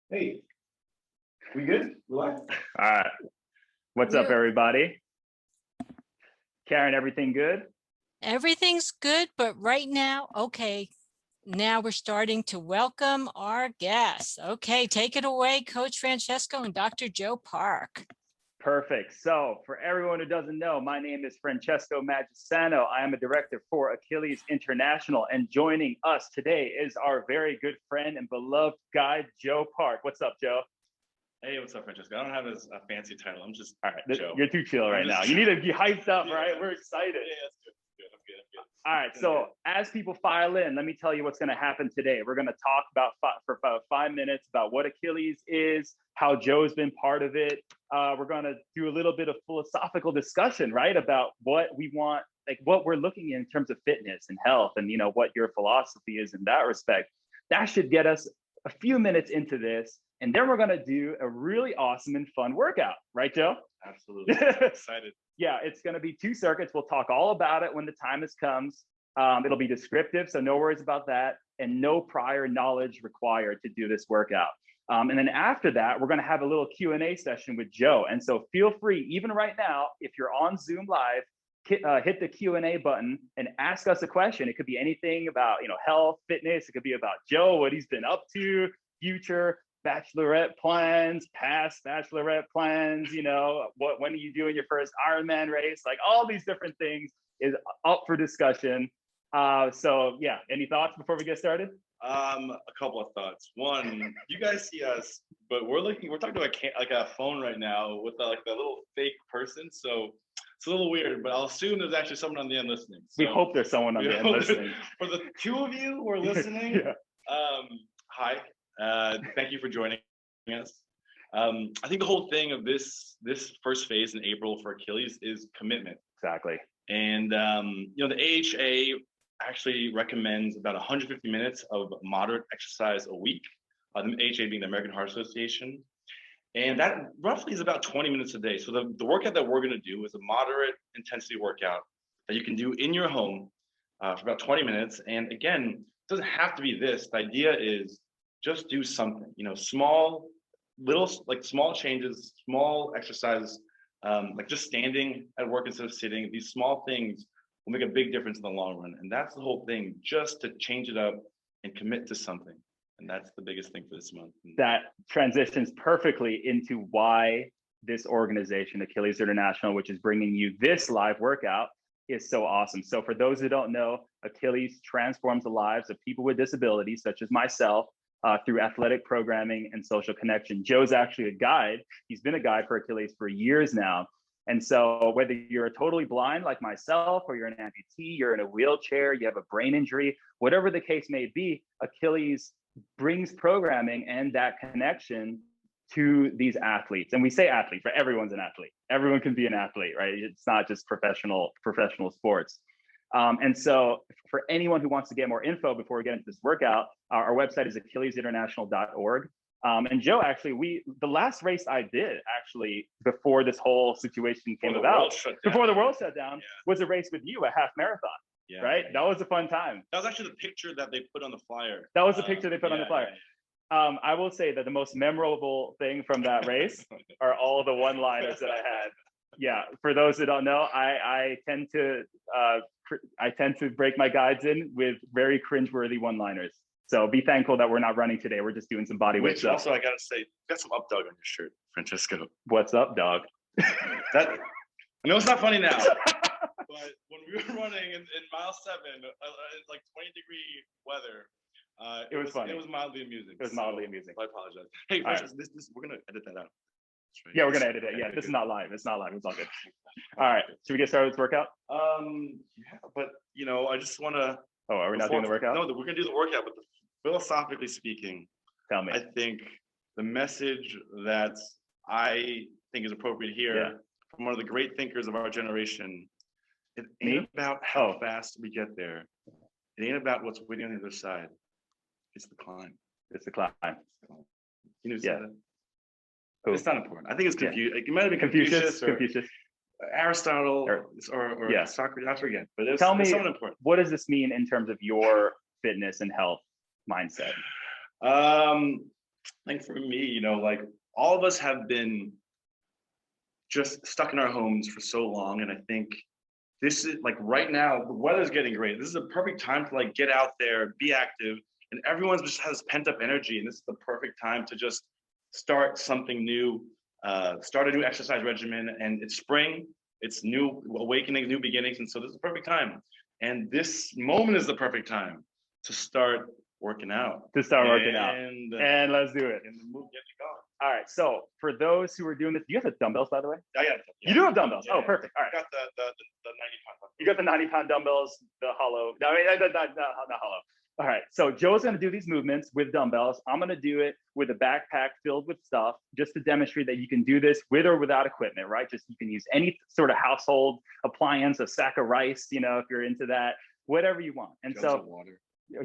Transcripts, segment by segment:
Hey, we good? Relax. All right. What's up, You, everybody? Karen, everything good? everything's good, but right now, okay, now we're starting to welcome our guests. Okay, take it away, Coach Francesco and Dr. Joe Park. Perfect. So, for everyone who doesn't know, my name is Francesco Magisano. I am a director for Achilles International, and joining us today is our very good friend and beloved guide, Joe Park. What's up, Joe? Hey, what's up, Francesco? I don't have a fancy title. I'm just All right, Joe. you're too chill right now. You need to be hyped up, right? We're excited. Yeah, that's good. I'm good. All right, so as people file in, let me tell you what's going to happen today. We're going to talk for about 5 minutes about what Achilles is, how Joe's been part of it. We're going to do a little bit of philosophical discussion, right, about what we want, like what we're looking in terms of fitness and health, and what your philosophy is in that respect. That should get us a few minutes into this, and then we're going to do a really awesome and fun workout, right, Joe? Absolutely. Excited. Yeah, it's going to be 2 circuits. We'll talk all about it when the time comes. It'll be descriptive, so no worries about that, and no prior knowledge required to do this workout. And then after that, we're going to have a little Q&A session with Joe. And so feel free, even right now, if you're on Zoom Live, hit the Q&A button and ask us a question. It could be anything about health, fitness. It could be about Joe, what he's been up to, future bachelorette plans, past bachelorette plans, when are you doing your first Ironman race? Like all these different things is up for discussion. So yeah, any thoughts before we get started? A couple of thoughts. One, you guys see us, but we're talking to a phone right now with a little fake person. So it's a little weird, but I'll assume there's actually someone on the end listening. So we hope there's someone on the end listening. For the 2 of you who are listening, yeah. Hi. Thank you for joining us. I think the whole thing of this first phase in April for Achilles is commitment. Exactly. And the AHA actually recommends about 150 minutes of moderate exercise a week. The AHA being the American Heart Association, and that roughly is about 20 minutes a day. So the workout that we're going to do is a moderate intensity workout that you can do in your home for about 20 minutes. And again, it doesn't have to be this. The idea is just do something, small changes, small exercises, like just standing at work instead of sitting. These small things will make a big difference in the long run. And that's the whole thing, just to change it up and commit to something. And that's the biggest thing for this month. That transitions perfectly into why this organization, Achilles International, which is bringing you this live workout, is so awesome. So for those who don't know, Achilles transforms the lives of people with disabilities, such as myself, through athletic programming and social connection. Joe's actually a guide. He's been a guide for Achilles for years now. And so whether you're totally blind like myself, or you're an amputee, you're in a wheelchair, you have a brain injury, whatever the case may be, Achilles brings programming and that connection to these athletes. And we say athletes, right? Everyone's an athlete. Everyone can be an athlete, right? It's not just professional sports. And so for anyone who wants to get more info before we get into this workout, our website is achillesinternational.org. And Joe, actually, the last race I did actually before this whole situation came about, before the world shut down, was a race with you, a half marathon. Yeah, right? That was a fun time. That was actually the picture that they put on the flyer. That was the picture they put on the flyer. I will say that the most memorable thing from that race are all the one-liners that I had. Yeah, for those that don't know, I tend to break my guides in with very cringeworthy one-liners. So be thankful that we're not running today. We're just doing some body weight stuff. Also, I gotta say, you got some up dog on your shirt, Francesco. What's up, dog? I know it's not funny now, but when we were running in mile 7, like 20-degree weather, it was funny. It was mildly amusing. It was mildly amusing. I apologize. Hey, this we're gonna edit that out. Right. Yeah, we're gonna edit it. Yeah, this is not live. It's not live. It's all good. All right, should we get started with this workout? Yeah, but I just want to. Oh, are we not doing the workout? No, we're gonna do the workout. But philosophically speaking, tell me. I think the message that I think is appropriate here from one of the great thinkers of our generation. It ain't about how fast we get there. It ain't about what's waiting on the other side. It's the climb. It's the climb. You know, that? It's not important. I think it's Confucius. It might have been Confucius. Aristotle or Socrates. I forget. But it's someone important. What does this mean in terms of your fitness and health mindset? I think for me, like all of us have been just stuck in our homes for so long. And I think this is like right now, the weather's getting great. This is a perfect time to like get out there, be active, and everyone just has pent up energy. And this is the perfect time to just start something new, start a new exercise regimen. And it's spring, it's new awakening, new beginnings. And so this is the perfect time. And this moment is the perfect time to start working out. And let's do it. And the move get it going. All right. So for those who are doing this, do you have the dumbbells, by the way? Yeah. You do have dumbbells. Yeah, oh, perfect. All right. I got the 90-pound. You got the 90-pound dumbbells, the hollow. No, not hollow. All right. So Joe's going to do these movements with dumbbells. I'm going to do it with a backpack filled with stuff just to demonstrate that you can do this with or without equipment, right? Just you can use any sort of household appliance, a sack of rice, if you're into that, whatever you want. And Jugs of water.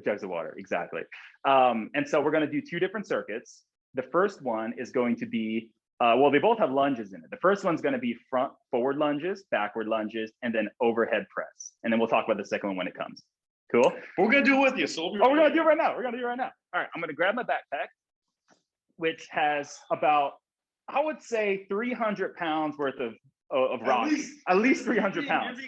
Jugs of water, exactly. And so we're going to do 2 different circuits. The first one is going to be, they both have lunges in it. The first one's going to be forward lunges, backward lunges, and then overhead press. And then we'll talk about the second one when it comes. Cool? But we're going to do it with you. So we're going to do it right now. All right, I'm going to grab my backpack, which has about, I would say 300 pounds worth of rocks. At least 300 pounds.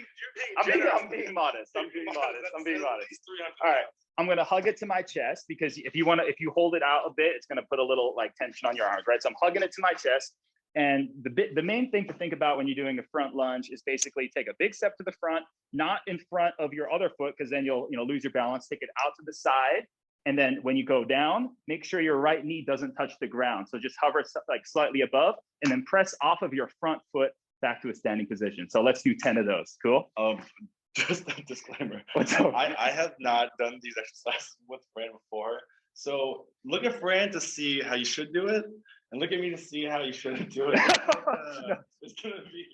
I'm being modest. I'm being modest. All right. I'm going to hug it to my chest because if you hold it out a bit, it's going to put a little like tension on your arms, right? So I'm hugging it to my chest. And the main thing to think about when you're doing a front lunge is basically take a big step to the front, not in front of your other foot, because then you'll lose your balance. Take it out to the side. And then when you go down, make sure your right knee doesn't touch the ground. So just hover like slightly above and then press off of your front foot back to a standing position. So let's do 10 of those. Cool? Just a disclaimer. What's up? I have not done these exercises with Fran before. So look at Fran to see how you should do it, and look at me to see how you shouldn't do it. It's gonna be.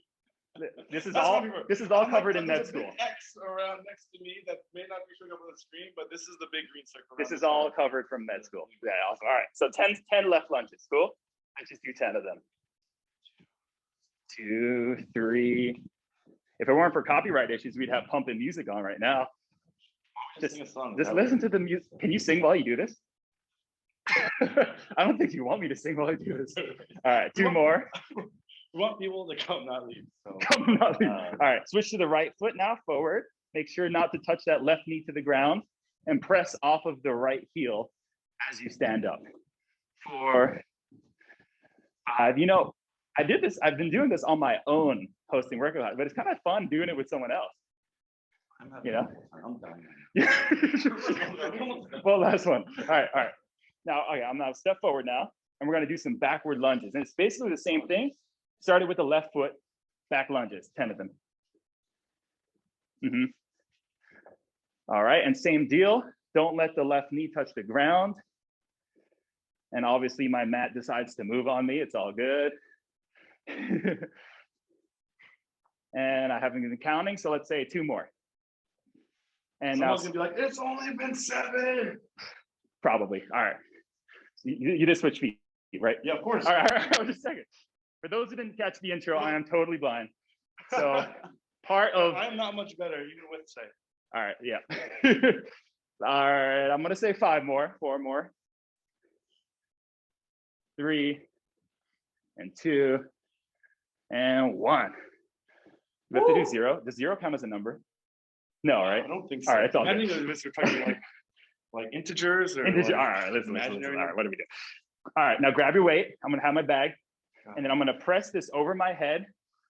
This is all covered in med school. X around next to me that may not be showing up on the screen, but this is the big green circle. This is all covered from med school. Yeah, awesome. All right. So 10 left lunges. Cool. Let's just do 10 of them. 2, 3. If it weren't for copyright issues, we'd have pumping music on right now. Just listen to the music. Can you sing while you do this? I don't think you want me to sing while I do this. All right, 2 more. We want people to come, not leave. So. Come, not leave. All right, switch to the right foot now, forward. Make sure not to touch that left knee to the ground and press off of the right heel as you stand up. 4, 5. I did this. I've been doing this on my own, hosting workouts, but it's kind of fun doing it with someone else. I'm done. Well, last one. All right. Now, okay, I'm now step forward now, and we're going to do some backward lunges. And it's basically the same thing. Started with the left foot, back lunges, 10 of them. All right, and same deal. Don't let the left knee touch the ground. And obviously my mat decides to move on me. It's all good. And I haven't been counting, so let's say 2 more. And someone's gonna be like, it's only been 7. Probably. All right. So you just switch feet, right? Yeah, of course. All right. Just a second. For those who didn't catch the intro, I am totally blind. So part of I'm not much better, even with sight. All right, yeah. All right, I'm gonna say 5 more, 4 more. 3 and 2 and 1. We have to do 0. Does 0 count as a number? No, right? I don't think so. All right, it's all I good. think we're talking like integers or Integer. like All right, listen. All imaginary right, what do we do? All right, now grab your weight. I'm gonna have my bag, and then I'm gonna press this over my head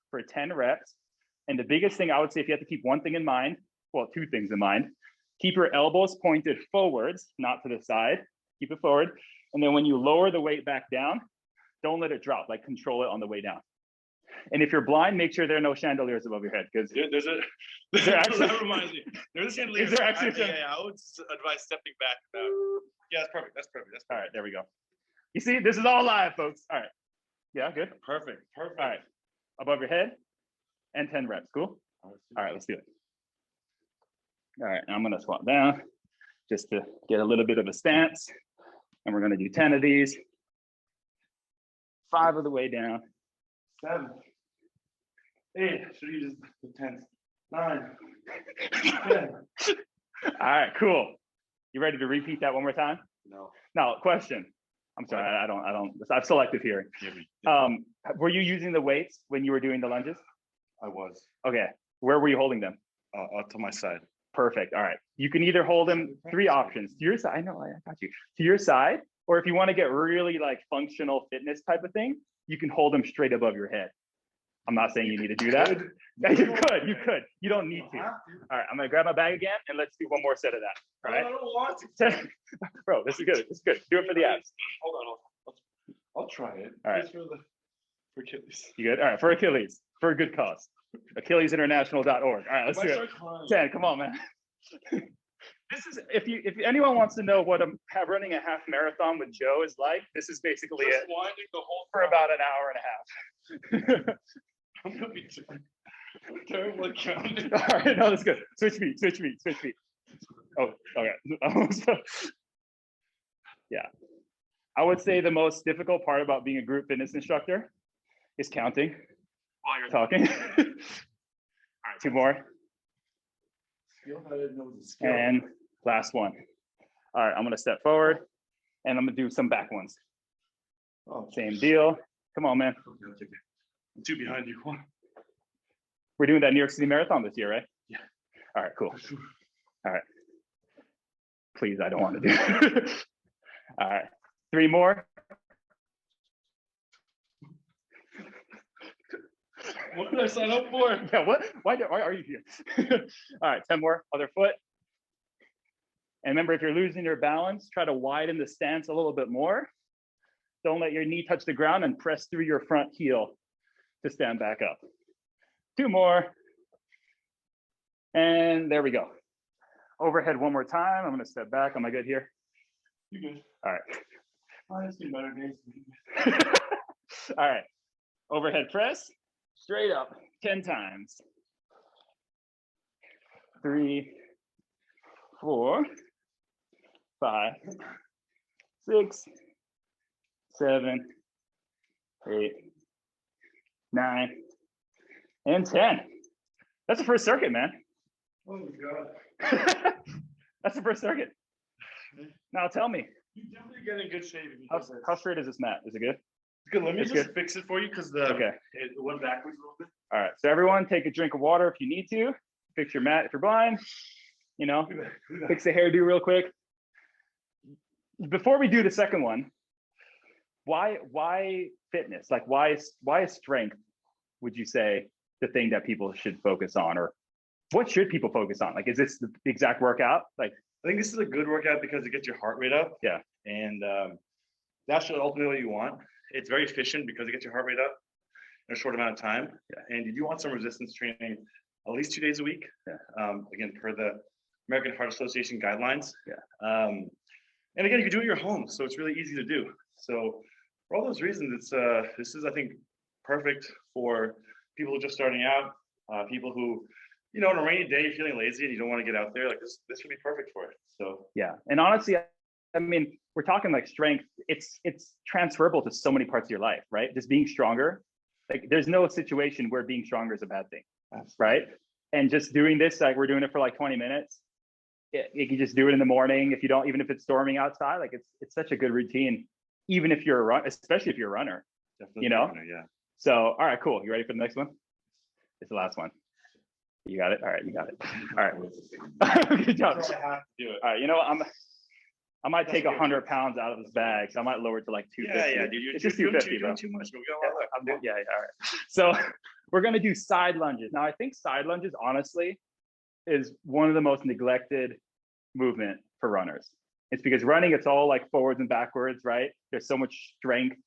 for 10 reps. And the biggest thing I would say, if you have to keep one thing in mind, well, 2 things in mind. Keep your elbows pointed forwards, not to the side. Keep it forward. And then when you lower the weight back down, don't let it drop, like control it on the way down. And if you're blind, make sure there are no chandeliers above your head, because that reminds me. There's a chandelier. Is there actually I would advise stepping back. Yeah, that's perfect. That's perfect. All right, there we go. You see, this is all live, folks. All right. Yeah, good. Perfect. All right. Above your head and 10 reps. Cool? All right, let's do it. All right, I'm gonna squat down just to get a little bit of a stance. And we're gonna do 10 of these. 5 of the way down. 7, 8, should you just the 10, 9, 10. All right, cool. You ready to repeat that one more time? No. Now, question. I'm sorry, I'm selective here. Were you using the weights when you were doing the lunges? I was. Okay, where were you holding them? To my side. Perfect, all right. You can either hold them, 3 options. To your side, I know, I got you. To your side, or if you wanna get really like functional fitness type of thing, you can hold them straight above your head. I'm not saying you need to do that. You could. You don't need to. All right, I'm gonna grab my bag again and let's do one more set of that. All right. I don't want to. Bro, this is good. This is good. Do it for the abs. Hold on. I'll try it. All right. For Achilles. You good? All right, for Achilles, for a good cause. AchillesInternational.org. All right, let's do it. 10, come on, man. This is if anyone wants to know what running a half marathon with Joe is like, this is basically it. Winding the whole for about an hour and a half. I'm gonna be terrible at counting. All right, no, that's good. Switch feet. Oh, okay. Yeah. I would say the most difficult part about being a group fitness instructor is counting while you're talking. All right, 2 more. And last one. All right, I'm gonna step forward and I'm gonna do some back ones. Oh, same deal. Come on, man. Okay. I'm 2 behind you. We're doing that New York City Marathon this year, right? Yeah. All right, cool. All right. Please, I don't want to do it. All right, 3 more. What did I sign up for? Yeah, what? Why are you here? All right, 10 more, other foot. And remember, if you're losing your balance, try to widen the stance a little bit more. Don't let your knee touch the ground and press through your front heel to stand back up. 2 more. And there we go. Overhead one more time. I'm gonna step back. Am I good here? You're good. All right. Honestly, better days. All right. Overhead press, straight up, 10 times. 3, 4, 5, 6, 7, 8, 9, and 10. That's the first circuit, man. Oh my God. That's the first circuit. Now tell me. You definitely get in good shape. How straight is this mat? Is it good? It's good. Let me It's just good. fix it for you because Okay. It went backwards a little bit. All right. So everyone take a drink of water if you need to. Fix your mat if you're blind. You know, fix the hairdo real quick. Before we do the second one, why fitness? Like why is strength, would you say, the thing that people should focus on? Or what should people focus on? Like, is this the exact workout? Like, I think this is a good workout because it gets your heart rate up. Yeah. And that's ultimately what you want. It's very efficient because it gets your heart rate up in a short amount of time. Yeah. And you do want some resistance training at least 2 days a week. Yeah. Again, per the American Heart Association guidelines. Yeah. And again, you can do it at your home, so it's really easy to do. So for all those reasons, this is, I think, perfect for people who are just starting out, people who, you know, on a rainy day, you're feeling lazy and you don't want to get out there. Like this would be perfect for it. So yeah. And honestly, I mean, we're talking like strength. It's transferable to so many parts of your life, right? Just being stronger. Like, there's no situation where being stronger is a bad thing, right? And just doing this, like we're doing it for like 20 minutes. You can just do it in the morning if you don't, even if it's storming outside. Like it's such a good routine, even if you're a run, especially if you're a runner. definitely, You know? runner, yeah. So, all right, cool. You ready for the next one? It's the last one. You got it. All right, you got it. All right. Good job. I have to do it. All right, you know what? I might take 100 pounds out of this bag, so I might lower it to like 250. Yeah, dude. It's just 250, bro. You're doing too much, but we got a lot of luck. Yeah, all right. So we're gonna do side lunges. Now, I think side lunges, honestly, is one of the most neglected movement for runners. It's because running, it's all like forwards and backwards, right? There's so much strength.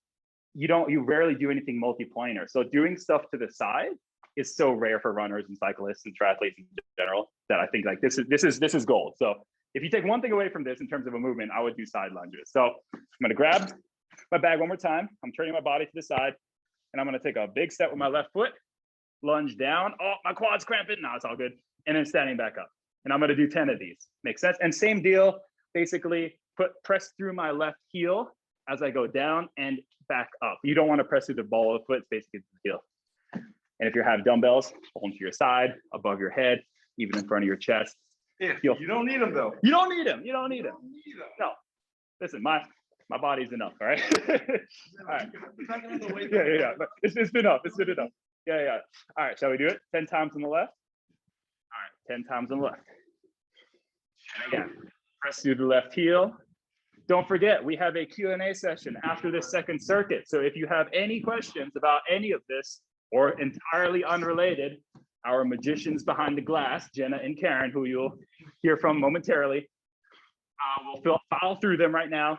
You rarely do anything multi-planar. So doing stuff to the side is so rare for runners and cyclists and triathletes in general that I think like this is gold. So if you take one thing away from this in terms of a movement, I would do side lunges. So I'm gonna grab my bag one more time. I'm turning my body to the side and I'm gonna take a big step with my left foot, lunge down. Oh, my quad's cramping. No, it's all good. And then standing back up. And I'm gonna do 10 of these. Makes sense? And same deal, basically press through my left heel as I go down and back up. You don't wanna press through the ball of the foot, it's basically the heel. And if you have dumbbells, hold them to your side, above your head, even in front of your chest. You don't need them though. You don't need them. You don't need them. No. Listen, My body's enough, all right? All right. Yeah. But it's been enough. It's been enough. Yeah. All right, shall we do it? 10 times on the left? All right, 10 times on the left. And again, press through the left heel. Don't forget, we have a Q&A session after this second circuit. So if you have any questions about any of this or entirely unrelated, our magicians behind the glass, Jenna and Karen, who you'll hear from momentarily, will file through them right now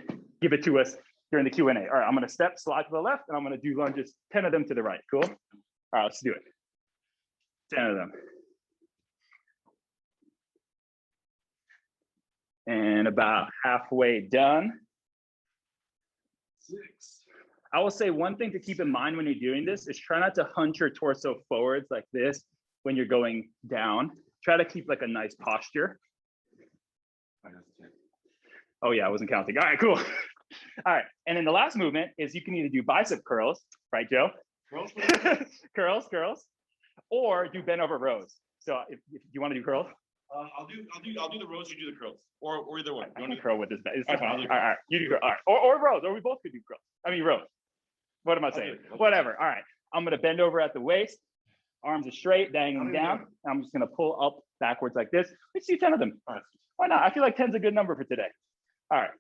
and give it to us during the Q&A. All right, I'm gonna slide to the left, and I'm gonna do lunges, 10 of them to the right, cool? All right, let's do it. 10 of them. And about halfway done. 6. I will say one thing to keep in mind when you're doing this is try not to hunch your torso forwards like this when you're going down. Try to keep like a nice posture. Oh yeah, I wasn't counting. All right, cool. All right, and then the last movement is you can either do bicep curls, right, Joe? Curls, or do bent over rows. So if you want to do curls, I'll do the rows. You do the curls, or either one. You want to curl with this? All right, right, you do curl. All right, or rows, or we both could do curls. I mean rows. What am I saying? Whatever. All right, I'm gonna bend over at the waist. Arms are straight, dangling down. I'm just gonna pull up backwards like this. Let's do 10 of them. All right. Why not? I feel like 10 is a good number for today. All right.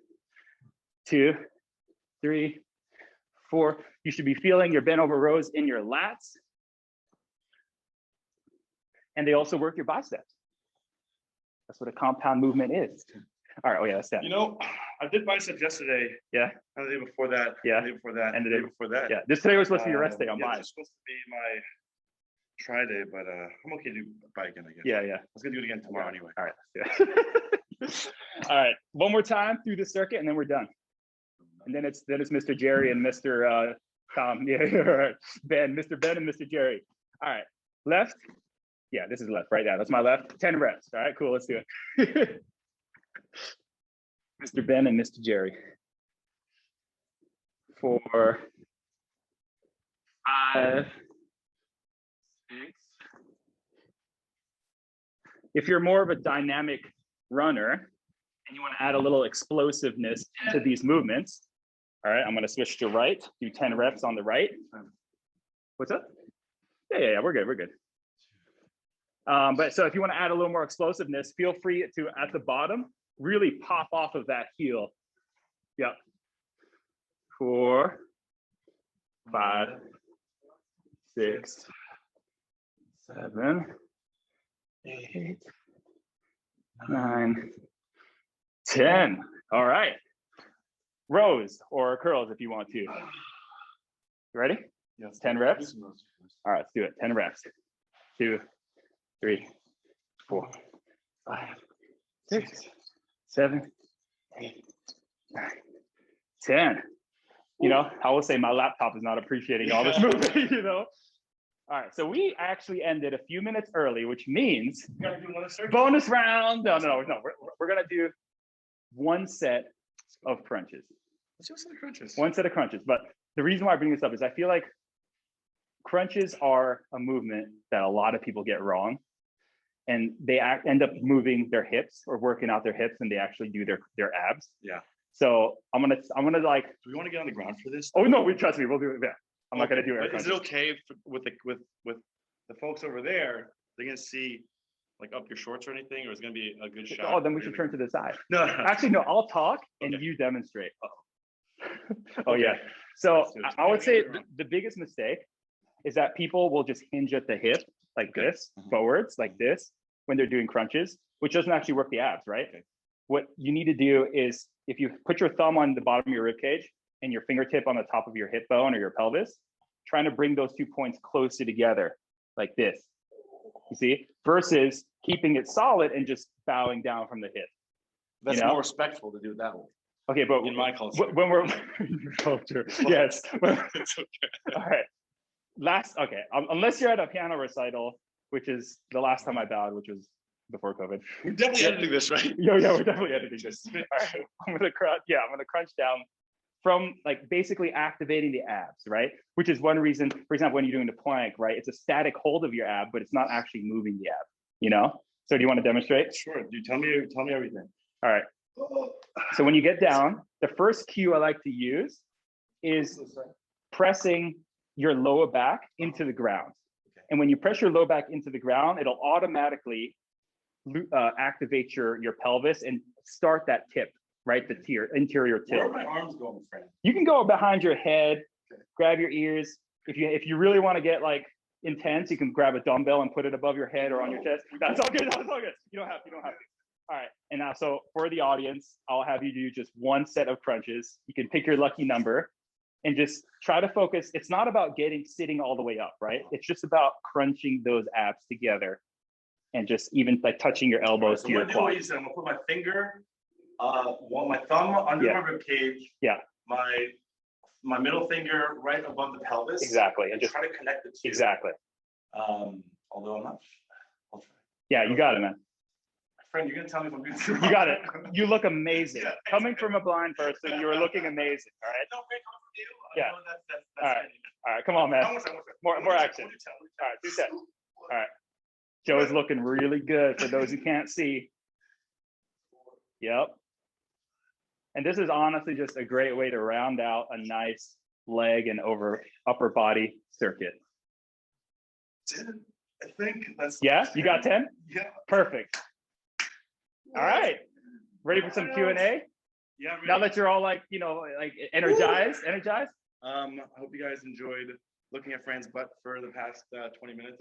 2, 3, 4. You should be feeling your bent over rows in your lats. And they also work your biceps. That's what a compound movement is. All right, oh yeah, that's that. You know, I did biceps yesterday. Yeah. And the day before that. Yeah. The day before that. And the day before that. Yeah, today was supposed to be your rest day on yeah, mine. It's supposed to be my try day, but I'm okay to do bike again, I guess. Yeah. I was gonna do it again tomorrow anyway. All right, let's do it. All right, one more time through the circuit and then we're done. And then it's Mr. Jerry and Mr. Tom. Yeah, all right. Mr. Ben and Mr. Jerry. All right, left. Yeah, this is left right now. That's my left. 10 reps. All right, cool. Let's do it. Mr. Ben and Mr. Jerry. 4, 5, 6. If you're more of a dynamic runner and you want to add a little explosiveness to these movements, all right, I'm going to switch to right. Do 10 reps on the right. What's up? Yeah, we're good. But so if you want to add a little more explosiveness, feel free to, at the bottom, really pop off of that heel. Yep. 4, 5, 6, 7, 8, 9, 10. All right. Rows or curls if you want to. You ready? Yes. 10 reps. All right, let's do it. 10 reps. 2, 3, 4, 5, 6, 7, 8, 9, 10. You know, I will say my laptop is not appreciating all this movement, you know. All right, so we actually ended a few minutes early, which means bonus round. No, we're gonna do one set of crunches. Let's do a set of crunches. One set of crunches, but the reason why I bring this up is I feel like crunches are a movement that a lot of people get wrong, and they end up moving their hips or working out their hips, and they actually do their abs. Yeah. So I'm gonna like. Do we want to get on the ground for this? Oh no, trust me, we'll do it. Yeah, I'm not gonna do it. Is it okay with the folks over there? They're gonna see like up your shorts or anything, or is it gonna be a good shot? Oh, then we should turn to the side. No. Actually, no. I'll talk and you demonstrate. Oh Okay. yeah. So I would say the biggest mistake is that people will just hinge at the hip like this, forwards like this, when they're doing crunches, which doesn't actually work the abs, right? Okay. What you need to do is if you put your thumb on the bottom of your rib cage and your fingertip on the top of your hip bone or your pelvis, trying to bring those 2 points closer together like this, you see, versus keeping it solid and just bowing down from the hip. That's more respectful to do it that way. Okay, but in my culture, when we're in your culture, yes. It's okay. All right. Unless you're at a piano recital, which is the last time I bowed, which was before COVID. We're definitely editing this, right? Yeah, we're definitely editing this. All right. I'm gonna crunch down from like basically activating the abs, right? Which is one reason, for example, when you're doing the plank, right? It's a static hold of your ab, but it's not actually moving the ab, you know? So do you want to demonstrate? Sure. Dude, tell me everything. All right. So when you get down, the first cue I like to use is pressing your lower back into the ground. And when you press your lower back into the ground, it'll automatically activate your pelvis and start that tip, right? The interior tip. Where are my arms going, friend? You can go behind your head, grab your ears. If you really want to get like intense, you can grab a dumbbell and put it above your head or on your chest. That's all good. That's all good. You don't have to. All right. And now, so for the audience, I'll have you do just one set of crunches. You can pick your lucky number and just try to focus. It's not about sitting all the way up, right? It's just about crunching those abs together and just even like touching your elbows to your quad. I'm gonna put my finger, my thumb under my rib cage. Yeah. My middle finger right above the pelvis. Exactly. And just try to connect the two. Exactly. Although I'm not, I'll try. Yeah, you got it, man. Friend, you're gonna tell me if I'm doing it wrong. You got it. You look amazing. Coming from a blind person, you are looking amazing. All right. No, coming from you. Yeah. That's All right. All right. Come on, man. More action. All right. 2 sets. All right. Joe is looking really good for those who can't see. Yep. And this is honestly just a great way to round out a nice leg and upper body circuit. 10, I think that's. Yeah, you got 10? Yeah. Perfect. All right. Ready for some Q&A? Yeah. Now that you're all like, energized. I hope you guys enjoyed looking at Fran's butt for the past 20 minutes.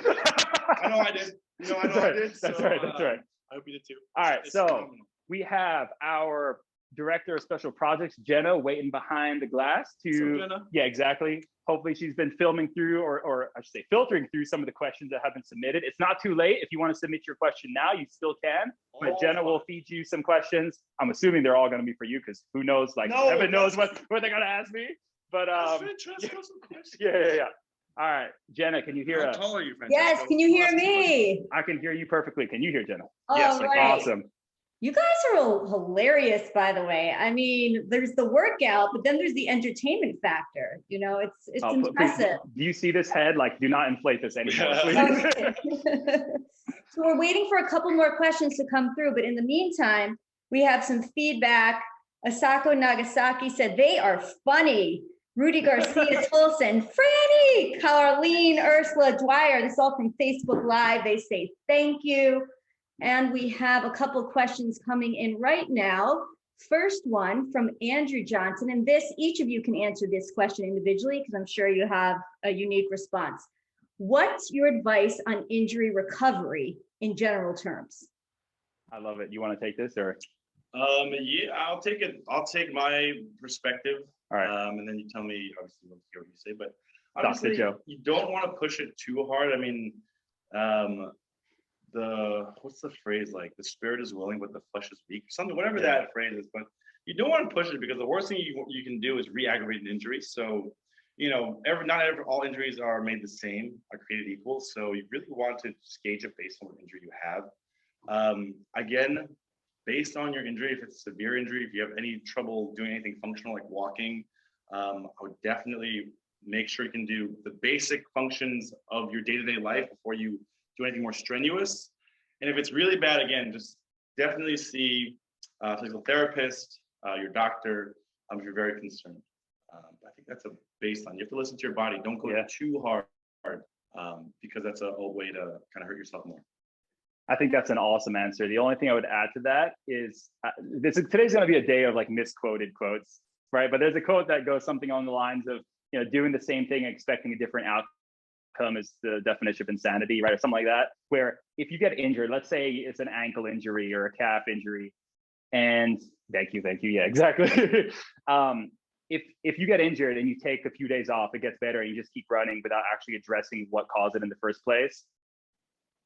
I know I did. I did. That's right. I hope you did too. All right. It's so phenomenal. We have our Director of Special Projects, Jenna, waiting behind the glass yeah, exactly. Hopefully she's been filming through or I should say filtering through some of the questions that have been submitted. It's not too late. If you want to submit your question now, you still can. But Jenna will feed you some questions. I'm assuming they're all going to be for you because who knows, heaven knows what they're going to ask me. But yeah. All right, Jenna, can you hear us? How tall are you, Francesco? Yes, can you hear me? I can hear you perfectly. Can you hear Jenna? Yes, right. Awesome. You guys are hilarious, by the way. I mean, there's the workout, but then there's the entertainment factor. It's impressive. Do you see this head? Do not inflate this anymore, please. Okay. So we're waiting for a couple more questions to come through, but in the meantime, we have some feedback. Asako Nagasaki said, they are funny. Rudy Garcia Tolson, Franny, Carlene, Ursula Dwyer, this is all from Facebook Live. They say thank you. And we have a couple questions coming in right now. First one from Andrew Johnson, and each of you can answer this question individually because I'm sure you have a unique response. What's your advice on injury recovery in general terms? I love it. You want to take this or? Yeah, I'll take it. I'll take my perspective. All right. And then you tell me, obviously, what you say. But Dr. obviously, Joe. You don't want to push it too hard. I mean, what's the phrase, the spirit is willing but the flesh is weak, something, whatever that phrase is, but you don't want to push it because the worst thing you can do is re-aggravate an injury. So all injuries are made the same, are created equal, so you really want to gauge it based on what injury you have. Again, based on your injury, if it's a severe injury, if you have any trouble doing anything functional like walking, I would definitely make sure you can do the basic functions of your day-to-day life before you do anything more strenuous. And if it's really bad, again, just definitely see a physical therapist, your doctor, if you're very concerned. I think that's a baseline. You have to listen to your body. Don't go too hard because that's a way to kind of hurt yourself more. I think that's an awesome answer. The only thing I would add to that is today's going to be a day of misquoted quotes, right? But there's a quote that goes something along the lines of, doing the same thing and expecting a different outcome is the definition of insanity, right? Or something like that, where if you get injured, let's say it's an ankle injury or a calf injury, and thank you. Yeah, exactly. If you get injured and you take a few days off, it gets better and you just keep running without actually addressing what caused it in the first place.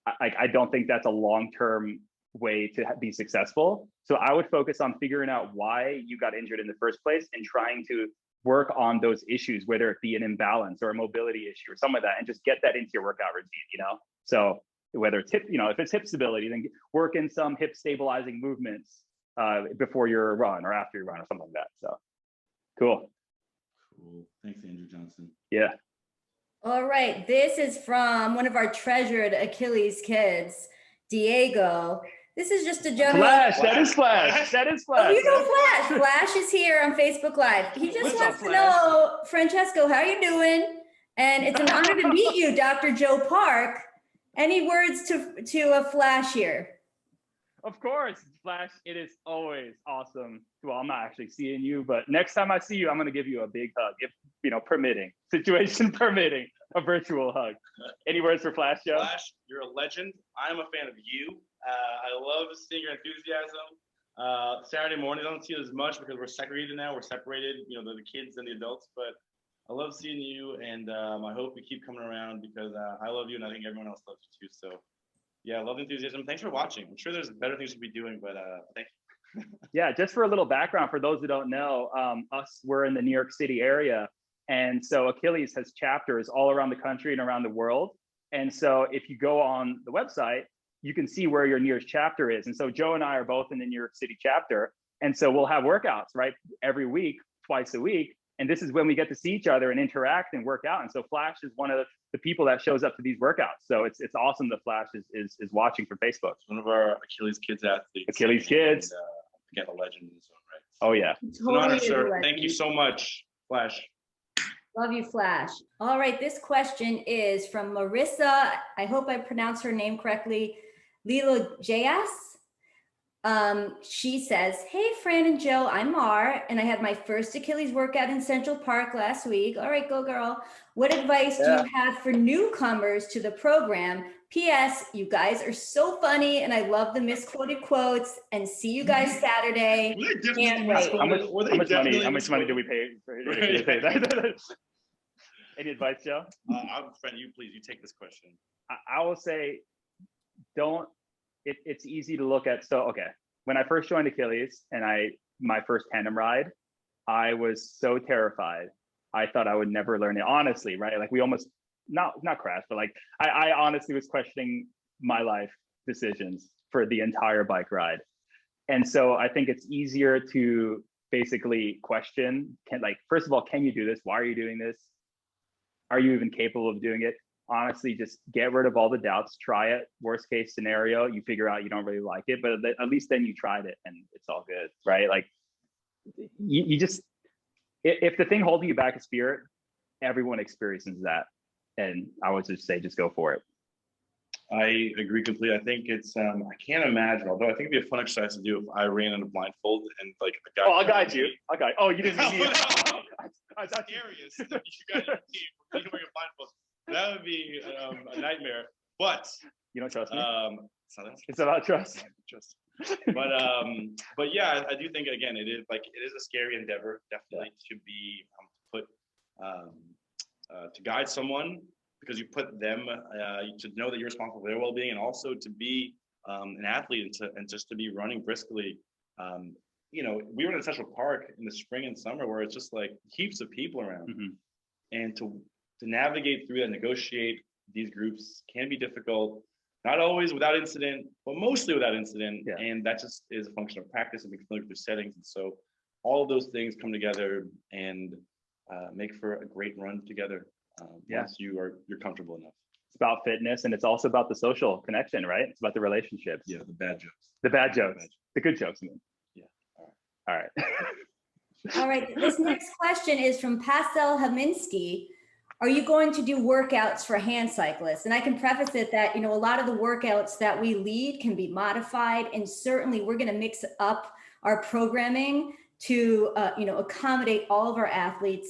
I don't think that's a long-term way to be successful. So I would focus on figuring out why you got injured in the first place and trying to work on those issues, whether it be an imbalance or a mobility issue or something like that, and just get that into your workout routine, So whether it's hip, if it's hip stability, then work in some hip stabilizing movements before your run or after your run or something like that. So cool. Thanks, Andrew Johnson. Yeah. All right, this is from one of our treasured Achilles kids, Diego. This is just a general. Flash, that is Flash. That is Flash. Oh, you know Flash. Flash is here on Facebook Live. He just What's wants up, to Flash? know, Francesco, how you doing? And it's an honor to meet you, Dr. Joe Park. Any words to a Flash here? Of course, Flash, it is always awesome. Well, I'm not actually seeing you, but next time I see you, I'm going to give you a big hug, if, permitting, situation permitting, a virtual hug. Any words for Flash, Joe? Flash, you're a legend. I'm a fan of you. I love seeing your enthusiasm. Saturday mornings, I don't see it as much because we're segregated now. We're separated, the kids and the adults, but I love seeing you, and I hope you keep coming around because I love you, and I think everyone else loves you too. So, yeah, I love the enthusiasm. Thanks for watching. I'm sure there's better things to be doing, but thank you. Yeah, just for a little background, for those who don't know, we're in the New York City area, and so Achilles has chapters all around the country and around the world. And so if you go on the website, you can see where your nearest chapter is. And so Joe and I are both in the New York City chapter, and so we'll have workouts, right, every week, twice a week. And this is when we get to see each other and interact and work out. And so Flash is one of the people that shows up to these workouts. So it's awesome that Flash is watching from Facebook. It's one of our Achilles kids athletes. Achilles kids. And, again, a legend in his own right. Oh, yeah. It's an honor, sir. Thank you so much, Flash. Love you, Flash. All right, this question is from Marissa. I hope I pronounced her name correctly. Lilo Jas. She says, hey, Fran and Joe, I'm Mar, and I had my first Achilles workout in Central Park last week. All right, go girl. What advice do you have for newcomers to the program? P.S. You guys are so funny, and I love the misquoted quotes, and see you guys Saturday. Can't wait. How much money do we pay for that? Any advice, Joe? Friend, you take this question. I will say, it's easy to look at. So, okay, when I first joined Achilles and my first tandem ride, I was so terrified. I thought I would never learn it, honestly, right? Like we almost, not crashed, but like I honestly was questioning my life decisions for the entire bike ride. And so I think it's easier to basically question, first of all, can you do this? Why are you doing this? Are you even capable of doing it? Honestly, just get rid of all the doubts, try it. Worst case scenario, you figure out you don't really like it, but at least then you tried it and it's all good, right? Like you just, if the thing holding you back is fear, everyone experiences that. And I would just say, just go for it. I agree completely. I think it's, I can't imagine, although I think it'd be a fun exercise to do if I ran in a blindfold and like a guy. Oh, I'll guide you. Oh, you didn't mean me. I thought Darius, you got your team, you can wear your blindfold. That would be a nightmare, but you don't trust me. It's about trust. But yeah, I do think again it is a scary endeavor, definitely to be put to guide someone because you put them to know that you're responsible for their well-being and also to be an athlete and just to be running briskly. We were in Central Park in the spring and summer where it's just like heaps of people around, and to navigate through that, negotiate these groups can be difficult, not always without incident, but mostly without incident. Yeah. And that just is a function of practice and being familiar with settings. And so all of those things come together and make for a great run together once you're comfortable enough. It's about fitness and it's also about the social connection, right? It's about the relationships. Yeah, the bad jokes. The good jokes, I mean. Yeah. All right. All right. This next question is from Pastel Haminsky. Are you going to do workouts for hand cyclists? And I can preface it that, a lot of the workouts that we lead can be modified. And certainly we're going to mix up our programming to, accommodate all of our athletes.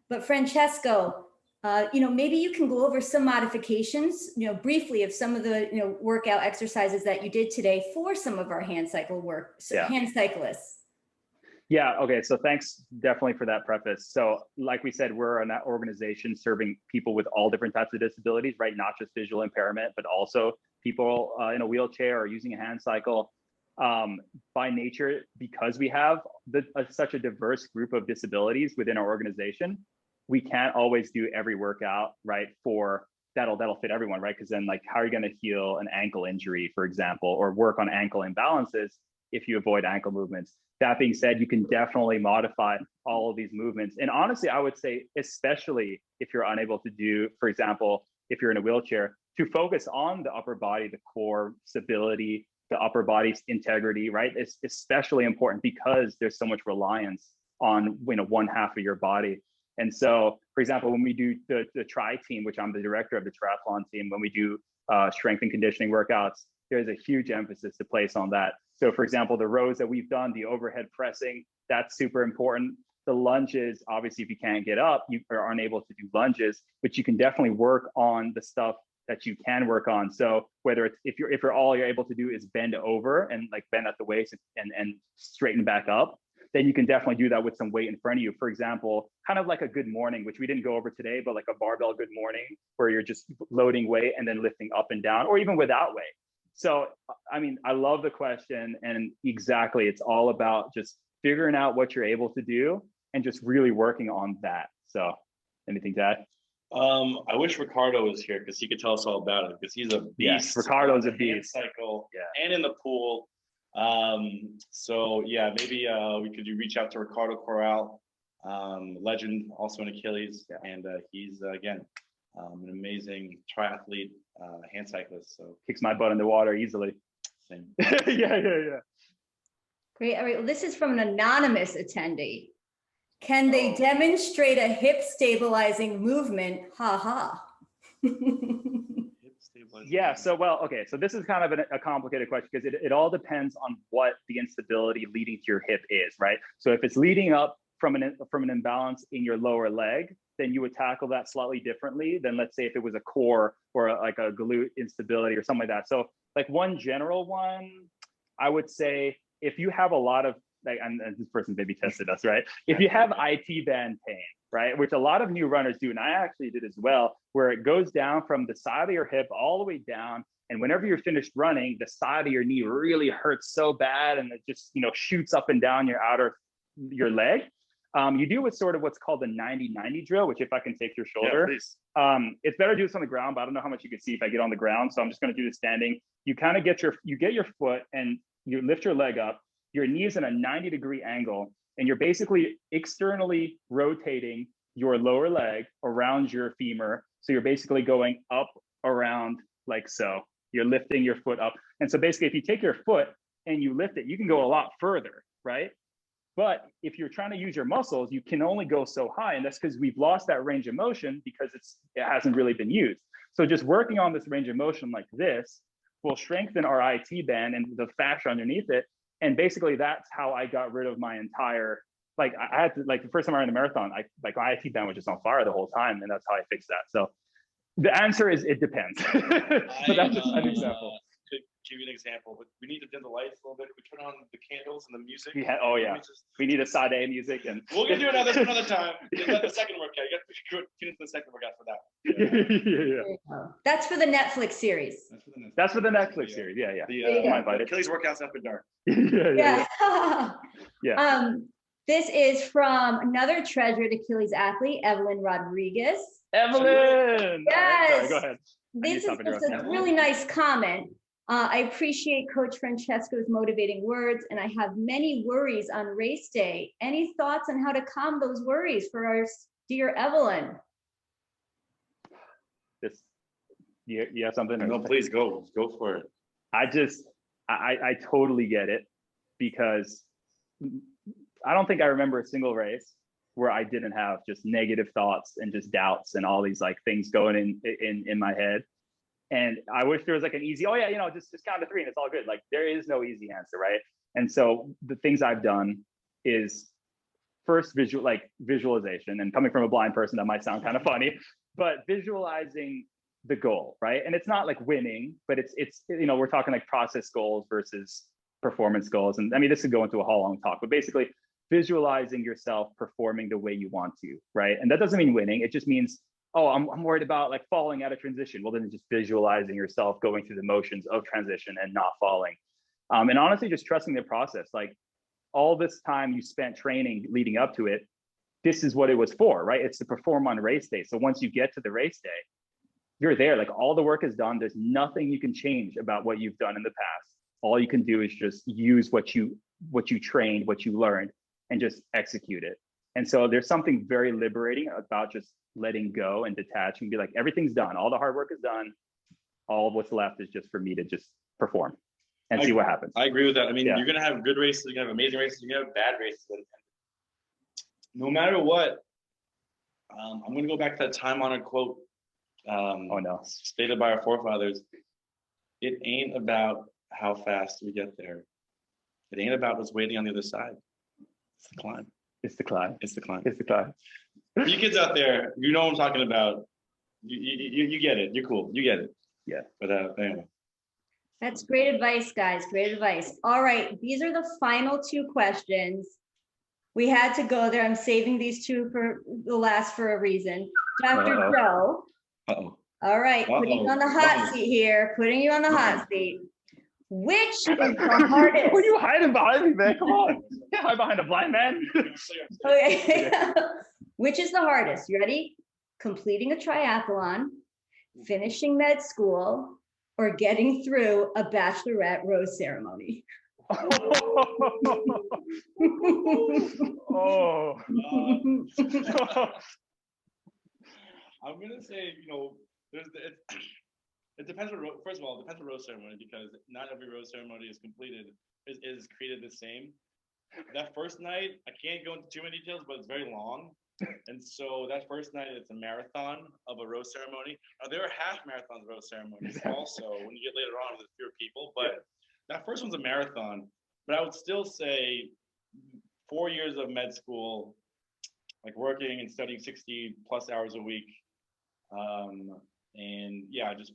But Francesco, maybe you can go over some modifications, briefly of some of the, workout exercises that you did today for some of our hand cyclists. Yeah, okay, so thanks definitely for that preface. So like we said, we're an organization serving people with all different types of disabilities, right? Not just visual impairment, but also people in a wheelchair or using a hand cycle. By nature, because we have such a diverse group of disabilities within our organization, we can't always do every workout, right, for that'll fit everyone, right? Because then how are you gonna heal an ankle injury, for example, or work on ankle imbalances if you avoid ankle movements? That being said, you can definitely modify all of these movements. And honestly, I would say, especially if you're unable to do, for example, if you're in a wheelchair, to focus on the upper body, the core stability, the upper body's integrity, right? It's especially important because there's so much reliance on, you know, one half of your body. And so, for example, when we do the tri team, which I'm the director of the triathlon team, when we do strength and conditioning workouts, there's a huge emphasis to place on that. So for example, the rows that we've done, the overhead pressing, that's super important. The lunges, obviously, if you can't get up, you are unable to do lunges, but you can definitely work on the stuff that you can work on. So whether it's, if you're all you're able to do is bend over and like bend at the waist and straighten back up, then you can definitely do that with some weight in front of you. For example, kind of like a good morning, which we didn't go over today, but like a barbell good morning where you're just loading weight and then lifting up and down, or even without weight. So, I mean, I love the question, and exactly, it's all about just figuring out what you're able to do and just really working on that. So anything to add? I wish Ricardo was here because he could tell us all about it, because he's a beast. Yes, Ricardo's a beast. Cycle, and in the pool. So yeah, maybe we could reach out to Ricardo Corral, legend, also an Achilles, and he's again an amazing triathlete, hand cyclist. So kicks my butt in the water easily. Same. yeah. Great. All right. Well, this is from an anonymous attendee. Can they demonstrate a hip stabilizing movement? Ha ha. Yeah, so well, okay, so this is kind of a complicated question because it all depends on what the instability leading to your hip is, right? So if it's leading up from an imbalance in your lower leg, then you would tackle that slightly differently than, let's say, if it was a core or like a glute instability or something like that. So like one general one, I would say if you have a lot of, like, and this person maybe tested us, right? If you have IT band pain, right, which a lot of new runners do, and I actually did as well, where it goes down from the side of your hip all the way down, and whenever you're finished running, the side of your knee really hurts so bad, and it just, you know, shoots up and down your leg. You do what's sort of what's called the 90-90 drill, which if I can take your shoulder, it's better to do this on the ground, but I don't know how much you can see if I get on the ground, so I'm just going to do the standing. You kind of get your foot and you lift your leg up. Your knee is in a 90-degree angle, and you're basically externally rotating your lower leg around your femur. So you're basically going up, around, like so. You're lifting your foot up. And so basically, if you take your foot and you lift it, you can go a lot further, right? But if you're trying to use your muscles, you can only go so high. And that's because we've lost that range of motion because it hasn't really been used. So just working on this range of motion like this will strengthen our IT band and the fascia underneath it. And basically, that's how I got rid of my entire, like, I had to, like, the first time I ran the marathon, my IT band was just on fire the whole time, and that's how I fixed that. So the answer is it depends. But that's just an example. To give you an example, but we need to dim the lights a little bit. We turn on the candles and the music. We need a Sade music, and we're gonna do another time. The second workout. You got to tune into the second workout for that. Yeah. That's for the Netflix series. That's for the Netflix series. Yeah. The Achilles workouts after dark. Yeah. This is from another treasured Achilles athlete, Evelyn Rodriguez. Evelyn. Yes. Sorry, go ahead. This is just a really nice comment. I appreciate Coach Francesco's motivating words, and I have many worries on race day. Any thoughts on how to calm those worries for our dear Evelyn? You have something? No, please go for it. I totally get it, because I don't think I remember a single race where I didn't have just negative thoughts and just doubts and all these like things going in my head. And I wish there was like an easy, just count to 3 and it's all good. Like there is no easy answer, right? And so the things I've done is first visualization, and coming from a blind person, that might sound kind of funny, but visualizing the goal, right? And it's not like winning, but it's we're talking like process goals versus performance goals. And I mean, this could go into a whole long talk, but basically visualizing yourself performing the way you want to, right? And that doesn't mean winning. It just means, oh, I'm worried about like falling out of transition. Well, then just visualizing yourself going through the motions of transition and not falling. And honestly, just trusting the process. Like all this time you spent training leading up to it, this is what it was for, right? It's to perform on race day. So once you get to the race day, you're there, like all the work is done. There's nothing you can change about what you've done in the past. All you can do is just use what you trained, what you learned, and just execute it. And so there's something very liberating about just letting go and detach and be like, everything's done. All the hard work is done. All of what's left is just for me to just perform. and see what happens. I agree with that. I mean, Yeah. you're gonna have good races, you're gonna have amazing races, you're gonna have bad races. And no matter what, I'm gonna go back to that time-honored quote. Oh no. Stated by our forefathers. It ain't about how fast we get there. It ain't about what's waiting on the other side. It's the climb. It's the climb. It's the climb. It's the climb. For you kids out there, you know what I'm talking about. You get it. You're cool. You get it. Yeah. But anyway. That's great advice, guys. Great advice. All right, these are the final two questions. We had to go there. I'm saving these two for the last for a reason. Dr. Uh-oh. Joe. Uh-oh. All right, putting you on the hot seat here. Putting you on the hot seat. Which is the hardest? What are you hiding behind me, man? Come on. Can't hide behind a blind man. Okay. Which is the hardest? You ready? Completing a triathlon, finishing med school, or getting through a bachelorette rose ceremony? Oh. I'm gonna say, it depends on, first of all, it depends on rose ceremony, because not every rose ceremony is completed, is created the same. That first night, I can't go into too many details, but it's very long. And so that first night, it's a marathon of a rose ceremony. There are half marathons of rose ceremonies also when you get later on with fewer people, but that first one's a marathon. But I would still say 4 years of med school, like working and studying 60 plus hours a week. And yeah, just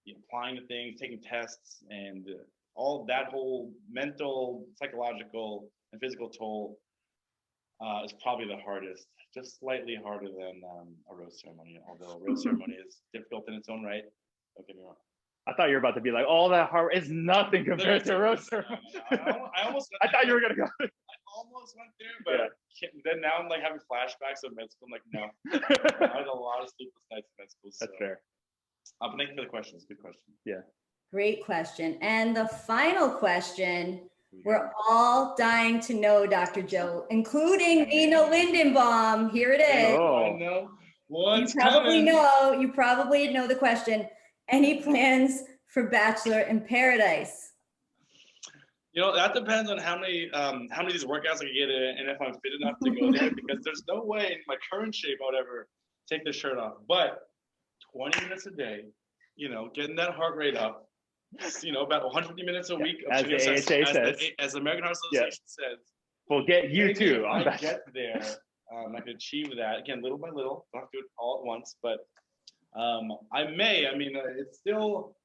applying to things, taking tests, and all that whole mental, psychological, and physical toll is probably the hardest, just slightly harder than a rose ceremony, although a rose ceremony is difficult in its own right. Don't get me wrong. I thought you were about to be like, all that hard is nothing compared to a rose ceremony. I thought you were going to go. I almost went there, but then now I'm like having flashbacks of med school. I'm like, no. I had a lot of sleepless nights in med school. That's fair. But thank you for the question. It's a good question. Yeah. Great question. And the final question, we're all dying to know, Dr. Joe, including Nina Lindenbaum. Here it is. I know. What's You probably know the question. Any plans for Bachelor in Paradise? That depends on how many of these workouts I can get in, and if I'm fit enough to go there, because there's no way in my current shape I would ever take the shirt off. But 20 minutes a day, getting that heart rate up, about 150 minutes a week. As the AHA says. As the American Heart Association says. We'll get you too. I get there. I can achieve that. Again, little by little. Don't have to do it all at once, but I may. I mean, it's still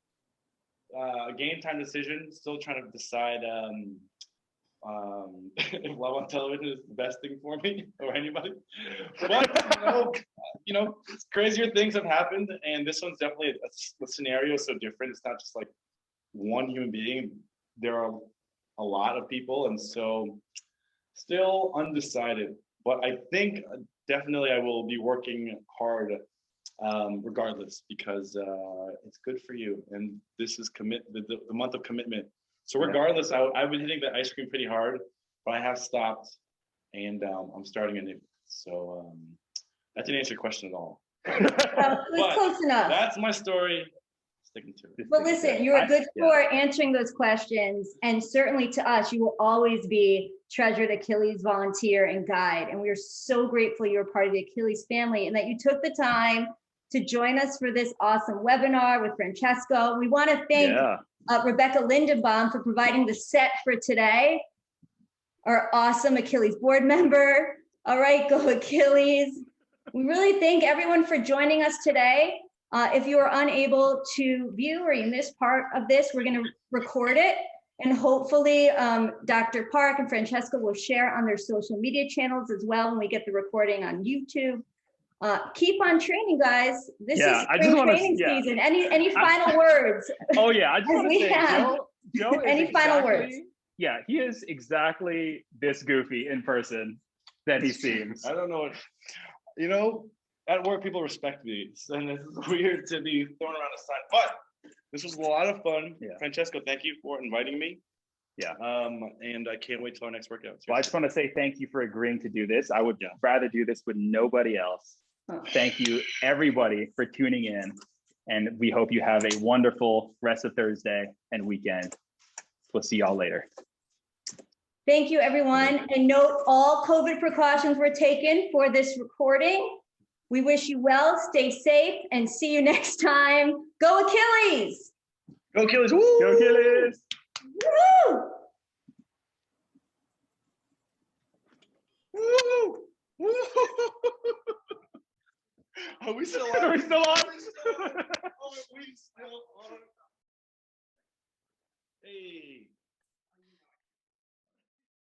a game time decision. Still trying to decide if love on television is the best thing for me or anybody. But crazier things have happened, and this one's definitely the scenario is so different. It's not just like one human being. There are a lot of people, and so still undecided. But I think definitely I will be working hard regardless, because it's good for you, and this is the month of commitment. So regardless, I've been hitting the ice cream pretty hard, but I have stopped, and I'm starting anew. So that didn't answer your question at all. But close enough. That's my story. Sticking to it. But listen, you're a good sport answering those questions, and certainly to us, you will always be treasured Achilles volunteer and guide. And we are so grateful you're part of the Achilles family and that you took the time to join us for this awesome webinar with Francesco. We want to thank Rebecca Lindenbaum for providing the set for today, our awesome Achilles board member. All right, go Achilles. We really thank everyone for joining us today. If you are unable to view or you missed part of this, we're going to record it. And hopefully Dr. Park and Francesco will share on their social media channels as well when we get the recording on YouTube. Keep on training, guys. This is spring training season. Any final words? Oh yeah, I just want to say, Joe any final words? Yeah, he is exactly this goofy in person that he seems. I don't know what, at work people respect me, and it's weird to be thrown around a sign. But this was a lot of fun. Francesco, thank you for inviting me. And I can't wait till our next workout. Well, I just want to say thank you for agreeing to do this. I would rather do this with nobody else. Thank you, everybody, for tuning in. And we hope you have a wonderful rest of Thursday and weekend. We'll see y'all later. Thank you, everyone. And note, all COVID precautions were taken for this recording. We wish you well, stay safe, and see you next time. Go Achilles! Go Achilles! Woo! Go Achilles! Woo! Woo! Woo! Are we still on? Are we still on? Are we still on? Hey.